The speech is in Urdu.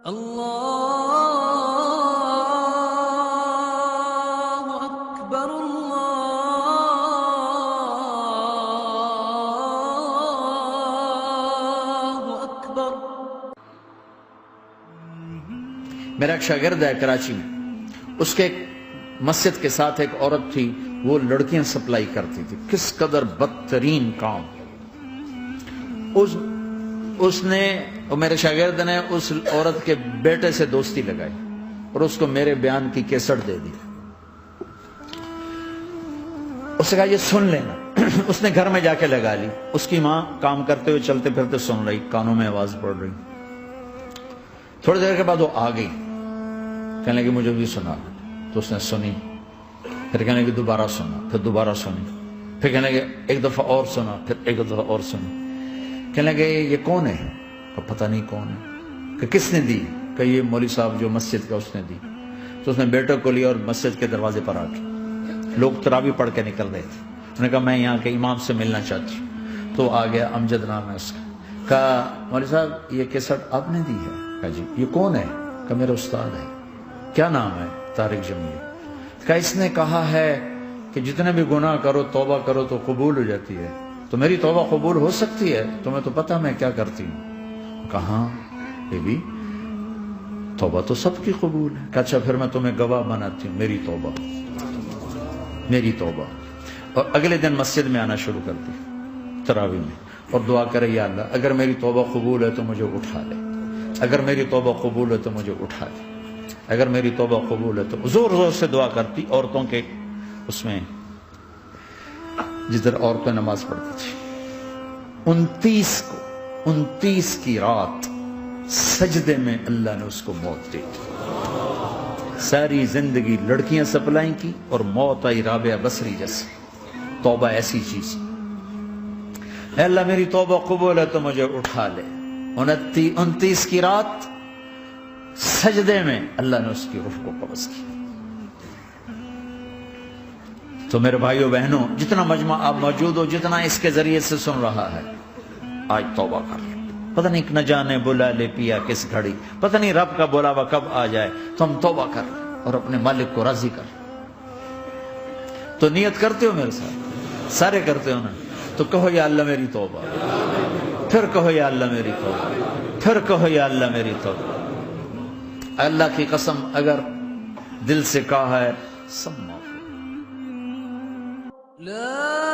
اللہ اکبر اللہ اکبر۔ میرا ایک شاگرد ہے کراچی میں، اس کے مسجد کے ساتھ ایک عورت تھی، وہ لڑکیاں سپلائی کرتی تھی۔ کس قدر بدترین کام! اس نے میرے شاگرد نے اس عورت کے بیٹے سے دوستی لگائی اور اس کو میرے بیان کی کیسٹ دے دی۔ اس نے کہا یہ سن لینا۔ اس نے گھر میں جا کے لگا لی۔ اس کی ماں کام کرتے ہوئے چلتے پھرتے سن رہی، کانوں میں آواز پڑ رہی۔ تھوڑی دیر کے بعد وہ آ گئی، کہنے لگی مجھے بھی سنا۔ تو اس نے سنی، پھر کہنے لگی دوبارہ سنا، پھر دوبارہ سنی، پھر کہنے لگی ایک دفعہ اور سنا، پھر ایک دفعہ اور سنی۔ کہنے لگے یہ کون ہے؟ پتہ نہیں کون ہے۔ کہ کس نے دی؟ کہ یہ مولوی صاحب جو مسجد کا اس نے دی۔ تو اس نے بیٹے کو لیا اور مسجد کے دروازے پر آ کے، لوگ تراویح پڑھ کے نکل رہے تھے، انہوں نے کہا میں یہاں کے امام سے ملنا چاہتی ہوں۔ تو آ گیا، امجد نام ہے اس کا۔ کہا مولوی صاحب یہ کیسٹ آپ نے دی ہے؟ کہا جی۔ یہ کون ہے؟ کہ میرا استاد ہے۔ کیا نام ہے؟ طارق جمیل۔ کہا اس نے کہا ہے کہ جتنے بھی گناہ کرو توبہ کرو تو قبول ہو جاتی ہے، تو میری توبہ قبول ہو سکتی ہے؟ تمہیں تو پتہ میں کیا کرتی ہوں۔ کہاں یہ بھی توبہ تو سب کی قبول ہے۔ کہ اچھا پھر میں تمہیں گواہ بناتی ہوں، میری توبہ، میری توبہ۔ اور اگلے دن مسجد میں آنا شروع کر دی تراویح میں، اور دعا کرے یا اللہ اگر میری توبہ قبول ہے تو مجھے اٹھا لے، اگر میری توبہ قبول ہے تو مجھے اٹھا لے، اگر میری توبہ قبول ہے تو زور زور سے دعا کرتی۔ عورتوں کے اس میں جدھر عورتیں نماز پڑھتی تھی، 29 کی رات سجدے میں اللہ نے اس کو موت دی۔ ساری زندگی لڑکیاں سپلائی کی اور موت آئی رابعہ بصری جیسے۔ توبہ ایسی چیز، اے اللہ میری توبہ قبول ہے تو مجھے اٹھا لے۔ 29 کی رات سجدے میں اللہ نے اس کی روح کو قبض کی۔ تو میرے بھائیوں بہنوں، جتنا مجمع آپ موجود ہو، جتنا اس کے ذریعے سے سن رہا ہے، آج توبہ کر لو۔ پتہ نہیں نہ جانے بلا لے پیا کس گھڑی، پتہ نہیں رب کا بلاوا کب آ جائے، تو ہم توبہ کر لیں اور اپنے مالک کو راضی کر لیں۔ تو نیت کرتے ہو میرے ساتھ؟ سارے کرتے ہو نا؟ تو کہو یا اللہ میری توبہ، پھر کہو یا اللہ میری توبہ، پھر کہو یا اللہ میری توبہ۔ اللہ کی قسم اگر دل سے کہا ہے سب معاف۔ لا